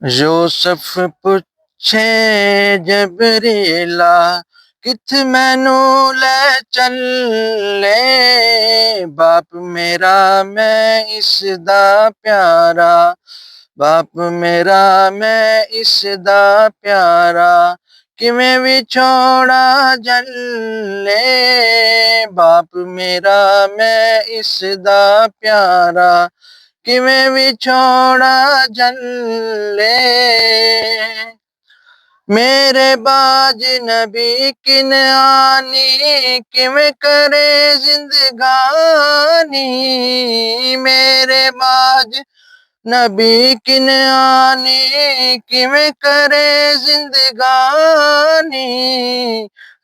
यूसुफ पुछे जबरीला किथ मैनू ले चले। बाप मेरा मैं इसदा प्यारा, बाप मेरा मैं इसदा प्यारा, किवें विछोड़ा जले। बाप मेरा मैं इसदा प्यारा, किवें विछोड़ा जले। मेरे बाज नबी किन आनी, किवें करे जिंदगानी। मेरे बाज नबी किन आनी, किवें करे जिंदगानी।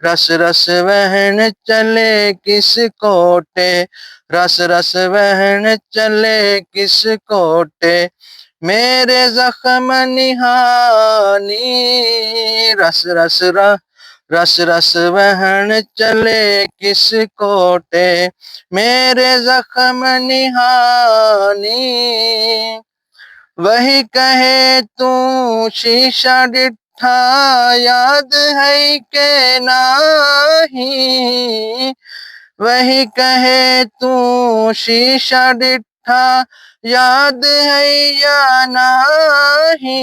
रस रस वहन चले किस कोटे, रस रस वहन चले किस कोटे। मेरे जख्म निहानी, रस रस रस रस वहन चले किस कोटे। मेरे जख्म निहानी, वही कहे तू शीशा डिठा, याद है के नाही। वही कहे तू शीशा डिठा, याद है या नाही।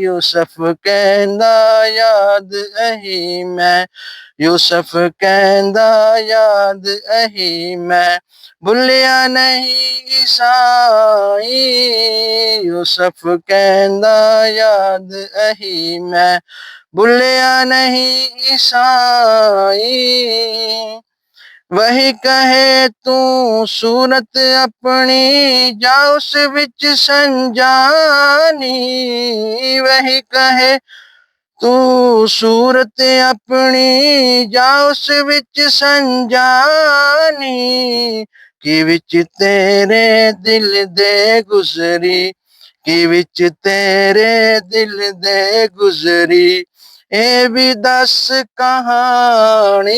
यूसुफ कहंदा याद अही मैं, यूसुफ कहंदा याद अही मैं, भुलिया नहीं ईसाई। यूसुफ कहंदा याद अही मैं, भुलिया नहीं ईसाई। वही कहे तू सूरत अपनी, जा उस विच संजानी। वही कहे तू सूरत अपनी, जा उस विच संजानी। कि विच तेरे दिल दे गुजरी, कि विच तेरे दिल दे गुजरी। ए भी दस कहानी,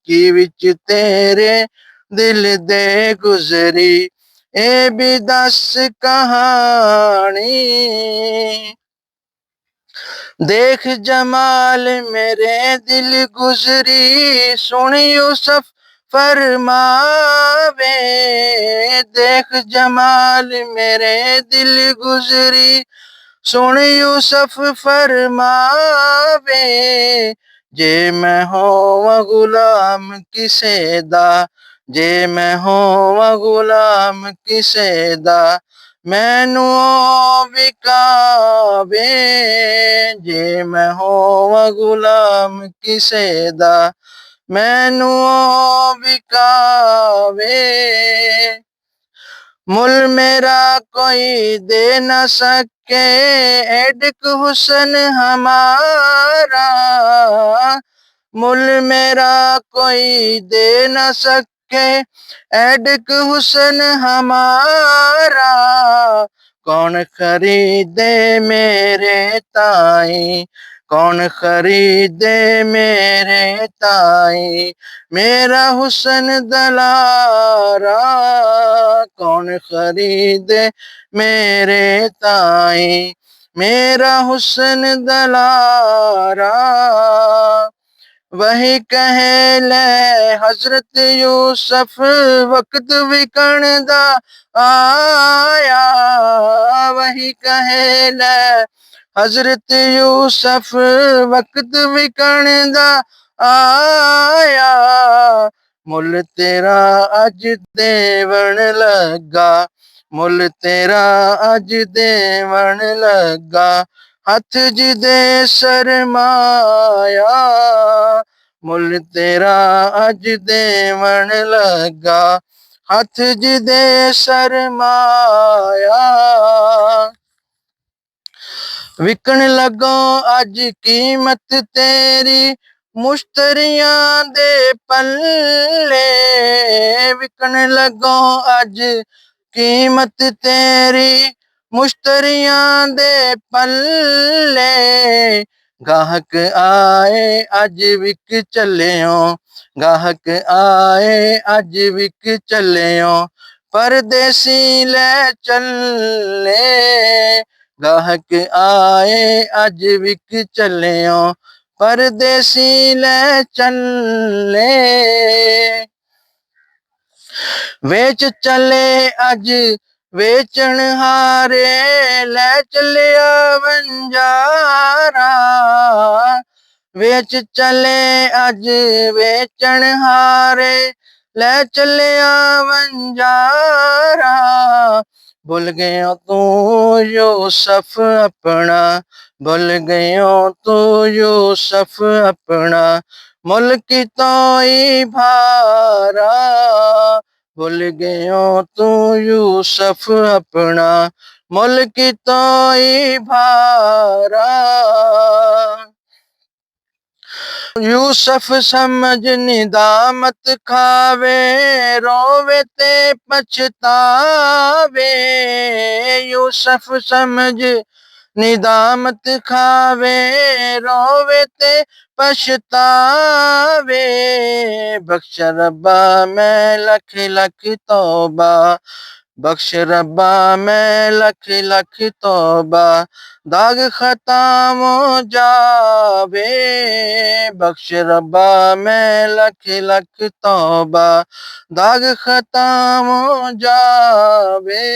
कि विच तेरे दिल दे गुजरी। ए भी दस कहानी। देख जमाल मेरे दिल गुजरी, सुन यूसुफ फरमावे। देख जमाल मेरे दिल गुजरी, सुन यूसुफ फरमावे। जे मैं होवां गुलाम किसे दा, जे मैं होवां गुलाम किसे दा, मैनू विकावे। जे मैं होवां गुलाम किसे दा, मैनू विकावे। मुल मेरा कोई दे न सके, एडक हुसन हमारा। मुल मेरा कोई दे न सके, एडक हुसन हमारा। कौन खरीदे मेरे ताई, कौन खरीदे मेरे ताई, मेरा हुसन दलारा। कौन खरीदे मेरे ताई, मेरा हुसन दलारा। वही कहे ले हजरत यूसुफ, वक्त विकण दा आया। वही कहे ले हजरत यूसुफ, वक्त विकण दा आया। मुल तेरा अज देवण लगा, मुल तेरा अज देवण लगा। हथ जिदे शरमाया, मुल तेरा अज देवण लगा। हथ जिदे शरमाया। विकन लगो अज कीमत तेरी, मुश्तरियां दे पल्ले। विकन लगो अज कीमत तेरी, मुश्तरियां दे पल्ले। गाहक आए अज विक चलियो, गाहक आए अज विक चलियो। परदेसी ले चले, ਗਾਹਕ ਆਏ ਅੱਜ ਵਿਕ ਚੱਲਿਓ ਪਰਦੇਸੀ ਲੈ ਚੱਲੇ ਵੇਚ ਚੱਲੇ ਅੱਜ ਵੇਚਣ ਹਾਰੇ ਲੈ ਚੱਲਿਆ ਵੰਜਾਰਾ ਵੇਚ ਚੱਲੇ ਅੱਜ ਵੇਚਣ ਹਾਰੇ ਲੈ ਚੱਲਿਆ ਵੰਜਾਰਾ ਭੁੱਲ ਗਇਓ ਤੂੰ ਯੂਸਫ ਆਪਣਾ ਭੁੱਲ ਗਇਓ ਤੂੰ ਯੂਸਫ ਆਪਣਾ ਮੁਲਕ ਤੋਂ ਹੀ ਭਾਰਾ ਭੁੱਲ ਗਇਓ ਤੂੰ ਯੂਸਫ ਆਪਣਾ ਮੁਲਕ ਤੋਂ ਹੀ ਭਾਰਾ यूसुफ समझ निदामत खावे रोवे ते पछतावे यूसुफ समझ निदामत खावे रोवे ते पछतावे बख्श रब्बा मैं लख लख तौबा बख्श रब्बा मैं लख लख तौबा दाग खत्म हो जावे बख्श रब्बा मैं लख लख तौबा दाग खत्म हो जावे।